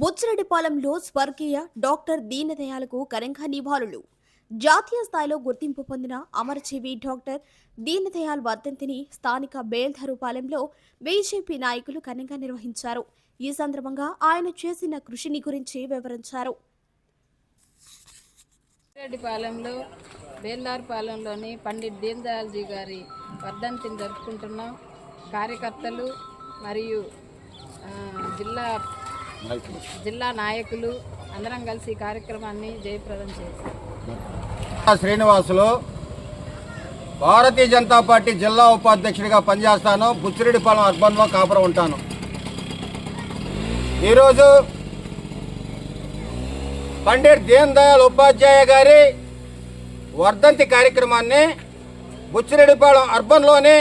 బుచ్చిరెడ్డిపాలెంలో స్వర్గీయ డాక్టర్ దీనదయాలకు ఘనంగా నివాళులు. జాతీయ స్థాయిలో గుర్తింపు పొందిన అమరజీవి డాక్టర్ దీనదయాల్ వర్ధంతిని స్థానిక బేల్ధరుపాలెంలో బీజేపీ నాయకులు ఘనంగా నిర్వహించారు. ఈ సందర్భంగా ఆయన చేసిన కృషిని గురించి వివరించారు. బుచ్చిరెడ్డిపాలెంలో బేల్దార్పాలెంలోని పండిట్ దీన్ దయాల్ జీ గారి వర్ధంతిని జరుపుకుంటున్నాం. కార్యకర్తలు మరియు జిల్లా నాయకులు అందరం కలిసి ఈ కార్యక్రమాన్ని జయప్రదం చేశారు. శ్రీనివాసులు భారతీయ జనతా పార్టీ జిల్లా ఉపాధ్యక్షుడిగా పనిచేస్తాను. బుచ్చిరెడ్డిపాలెం అర్బన్లో కాపురం ఉంటాను. ఈరోజు పండిట్ దీన్ దయాల్ ఉపాధ్యాయ గారి వర్ధంతి కార్యక్రమాన్ని బుచ్చిరెడ్డిపాలెం అర్బన్లోని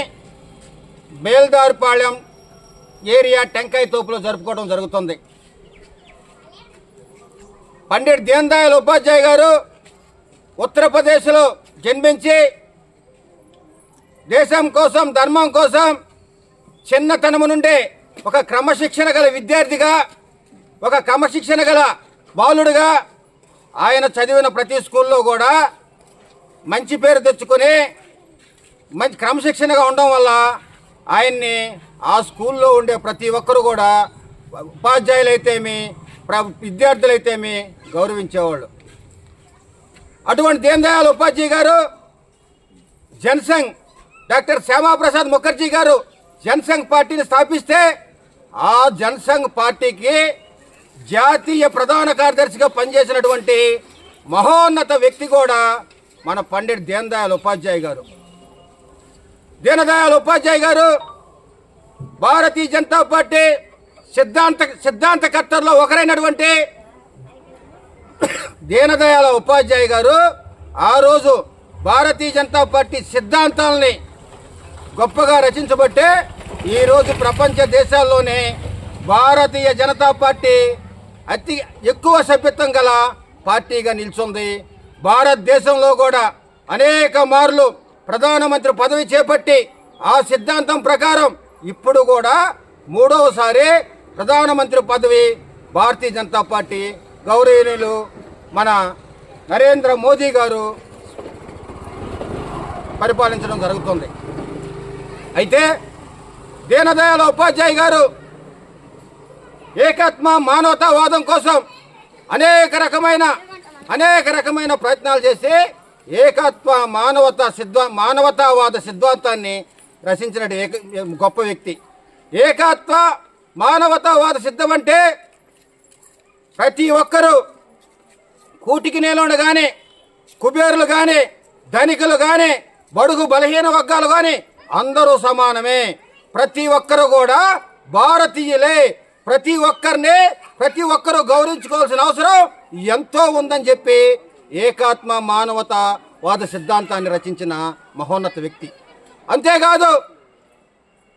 బేల్దార్పాలెం ఏరియా టెంకాయ తోపులో జరుపుకోవడం జరుగుతుంది. పండిట్ దీన్ దయాల్ ఉపాధ్యాయ గారు ఉత్తరప్రదేశ్లో జన్మించి దేశం కోసం, ధర్మం కోసం చిన్నతనము నుండే ఒక క్రమశిక్షణ గల విద్యార్థిగా, ఒక క్రమశిక్షణ గల బాలుడిగా ఆయన చదివిన ప్రతి స్కూల్లో కూడా మంచి పేరు తెచ్చుకొని మంచి క్రమశిక్షణగా ఉండడం వల్ల ఆయన్ని ఆ స్కూల్లో ఉండే ప్రతి ఒక్కరు కూడా ఉపాధ్యాయులైతేమి, విద్యార్థులైతేమి గౌరవించేవాళ్ళు. అటువంటి దీన్ దయాల్ ఉపాధ్యాయ గారు జనసంఘ్ డాక్టర్ శ్యామాప్రసాద్ ముఖర్జీ గారు జనసంఘ్ పార్టీని స్థాపిస్తే ఆ జనసంఘ్ పార్టీకి జాతీయ ప్రధాన కార్యదర్శిగా పనిచేసినటువంటి మహోన్నత వ్యక్తి కూడా మన పండిట్ దీన్ దయాల్ ఉపాధ్యాయ గారు. దీన్ దయాల్ ఉపాధ్యాయ గారు భారతీయ జనతా పార్టీ సిద్ధాంతకర్తల్లో ఒకరైనటువంటి దీన్ దయాల్ ఉపాధ్యాయ గారు ఆ రోజు భారతీయ జనతా పార్టీ సిద్ధాంతాలని గొప్పగా రచించబట్టే ఈరోజు ప్రపంచ దేశాల్లోనే భారతీయ జనతా పార్టీ అతి ఎక్కువ సభ్యత్వం గల పార్టీగా నిల్చుంది. భారతదేశంలో కూడా అనేక మార్లు ప్రధానమంత్రి పదవి చేపట్టి ఆ సిద్ధాంతం ప్రకారం ఇప్పుడు కూడా మూడవసారి ప్రధానమంత్రి పదవి భారతీయ జనతా పార్టీ గౌరవనీయులు మన నరేంద్ర మోదీ గారు పరిపాలించడం జరుగుతుంది. అయితే దీన్ దయాల్ ఉపాధ్యాయ గారు ఏకాత్మ మానవతావాదం కోసం అనేక రకమైన ప్రయత్నాలు చేసి ఏకత్వ మానవతావాద సిద్ధాంతాన్ని రచించిన గొప్ప వ్యక్తి. ఏకత్వ మానవతావాద సిద్ధం అంటే ప్రతి ఒక్కరూ కూటికి నేలోను కానీ, కుబేరులు కానీ, ధనికులు కానీ, బడుగు బలహీన వర్గాలు కానీ అందరూ సమానమే. ప్రతి ఒక్కరు కూడా భారతీయులే. ప్రతి ఒక్కరూ గౌరవించుకోవాల్సిన అవసరం ఎంతో ఉందని చెప్పి ఏకాత్మ మానవతావాద సిద్ధాంతాన్ని రచించిన మహోన్నత వ్యక్తి. అంతేకాదు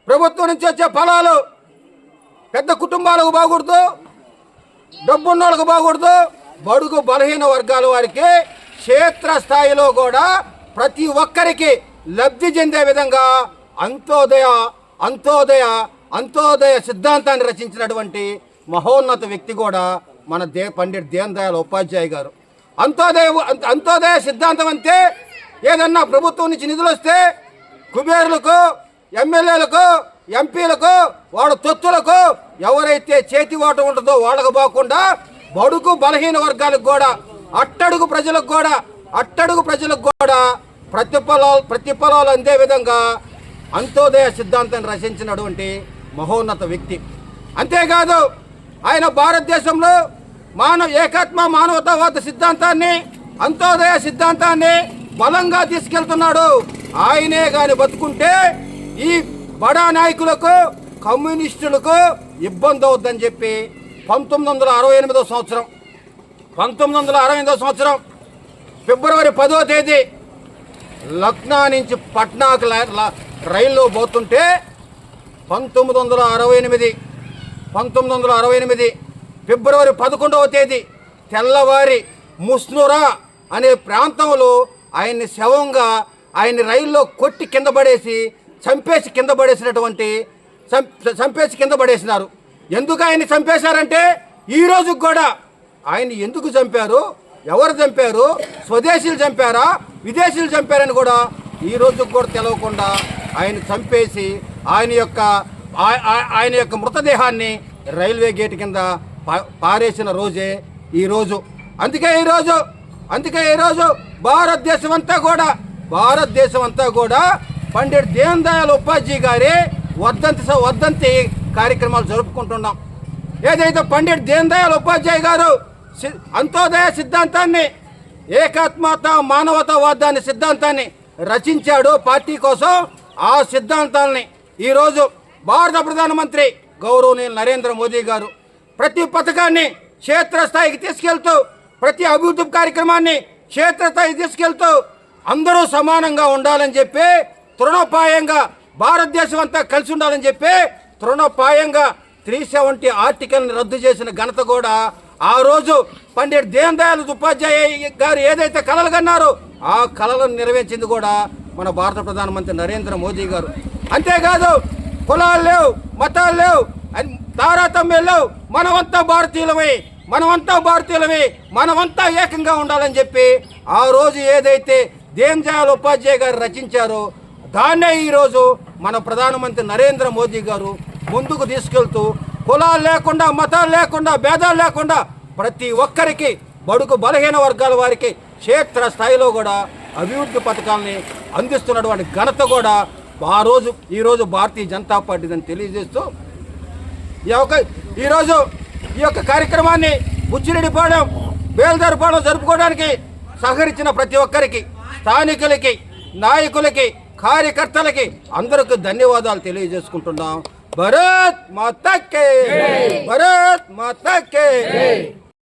ప్రభుత్వం నుంచి వచ్చే ఫలాలు పెద్ద కుటుంబాలకు బాగూడదు, డబ్బున్నోళ్ళకు బాగూడదు, బడుగు బలహీన వర్గాల వారికి క్షేత్రస్థాయిలో కూడా ప్రతి ఒక్కరికి లబ్ధి చెందే విధంగా అంత్యోదయ సిద్ధాంతాన్ని రచించినటువంటి మహోన్నత వ్యక్తి కూడా మన పండిట్ దీన్ దయాల్ ఉపాధ్యాయ గారు. అంత్యోదయ సిద్ధాంతం అంటే ఏదన్నా ప్రభుత్వం నుంచి నిధులు వస్తే కుబేరులకు, ఎమ్మెల్యేలకు, ఎంపీలకు, వాళ్ళ తొత్తులకు ఎవరైతే చేతి ఓట ఉంటుందో వాళ్ళకు పోకుండా బడుగు బలహీన వర్గాలకు కూడా, అట్టడుగు ప్రజలకు కూడా ప్రతిఫలాలు అందే విధంగా అంత్యోదయ సిద్ధాంతాన్ని రచించినటువంటి మహోన్నత వ్యక్తి. అంతేకాదు ఆయన భారతదేశంలో ఏకాత్మ మానవతావాద సిద్ధాంతాన్ని, అంత్యోదయ సిద్ధాంతాన్ని బలంగా తీసుకెళ్తున్నాడు. ఆయనే గాని బతుకుంటే ఈ బడా నాయకులకు, కమ్యూనిస్టులకు ఇబ్బంది అవుద్దని చెప్పి 1968 సంవత్సరం ఫిబ్రవరి 10వ తేదీ లక్నో నుంచి పట్నాకు రైల్లో పోతుంటే 1968 ఫిబ్రవరి 11వ తేదీ తెల్లవారి ముస్నురా అనే ప్రాంతంలో ఆయన్ని శవంగా రైల్లో కొట్టి కింద పడేసినారు. ఎందుకు ఆయన్ని చంపేశారంటే ఈ రోజు కూడా ఆయన ఎందుకు చంపారు, ఎవరు చంపారు, స్వదేశీయులు చంపారా, విదేశీయులు చంపారని కూడా ఈ రోజు కూడా తెలవకుండా ఆయన చంపేసి ఆయన యొక్క మృతదేహాన్ని రైల్వే గేట్ కింద పారేసిన రోజే ఈరోజు. అందుకే ఈరోజు భారతదేశం అంతా కూడా పండిట్ దీన్ దయాళ్ ఉపాధ్యాయ గారి వర్ధంతి కార్యక్రమాలు జరుపుకుంటున్నాం. ఏదైతే పండిట్ దీన్ దయాళ్ ఉపాధ్యాయ గారు అంత్యోదయ సిద్ధాంతాన్ని, ఏకాత్మత మానవతావాదాన్ని సిద్ధాంతాన్ని రచించాడు పార్టీ కోసం. ఆ సిద్ధాంతాలని ఈరోజు భారత ప్రధానమంత్రి గౌరవనీయులు నరేంద్ర మోదీ గారు ప్రతి పథకాన్ని క్షేత్రస్థాయికి తీసుకెళ్తూ, ప్రతి అభివృద్ధి కార్యక్రమాన్ని క్షేత్రస్థాయికి తీసుకెళ్తూ అందరూ సమానంగా ఉండాలని చెప్పి తృణప్రాయంగా భారతదేశం అంతా కలిసి ఉండాలని చెప్పి తృణప్రాయంగా 370 ఆర్టికల్ని రద్దు చేసిన ఘనత కూడా ఆ రోజు పండిట్ దీన్ దయాళ్ ఉపాధ్యాయ గారు ఏదైతే కలలు కన్నారో ఆ కలలను నెరవేర్చింది కూడా మన భారత ప్రధానమంత్రి నరేంద్ర మోదీ గారు. అంతేకాదు కులాలు లేవు, మతాలు లేవు, తారతమ్యాలు లేవు, మనమంతా భారతీయులమే, మనమంతా ఏకంగా ఉండాలని చెప్పి ఆ రోజు ఏదైతే దీన్ దయాళ్ ఉపాధ్యాయ గారు రచించారో దాన్నే ఈరోజు మన ప్రధానమంత్రి నరేంద్ర మోదీ గారు ముందుకు తీసుకెళ్తూ కులాలు లేకుండా, మతాలు లేకుండా, భేదాలు లేకుండా ప్రతి ఒక్కరికి, బడుగు బలహీన వర్గాల వారికి క్షేత్ర స్థాయిలో కూడా అభివృద్ధి పథకాలని అందిస్తున్నటువంటి ఘనత కూడా ఈరోజు భారతీయ జనతా పార్టీదని తెలియజేస్తూ ఈరోజు ఈ యొక్క కార్యక్రమాన్ని బుచ్చిరెడ్డిపాళెం బేల్దారిపాళెం జరుపుకోవడానికి సహకరించిన ప్రతి ఒక్కరికి, స్థానికులకి, నాయకులకి, కార్యకర్తలకి అందరికీ ధన్యవాదాలు తెలియజేసుకుంటున్నాం. భారత్ మాతా కే, భారత్ మాతా కే.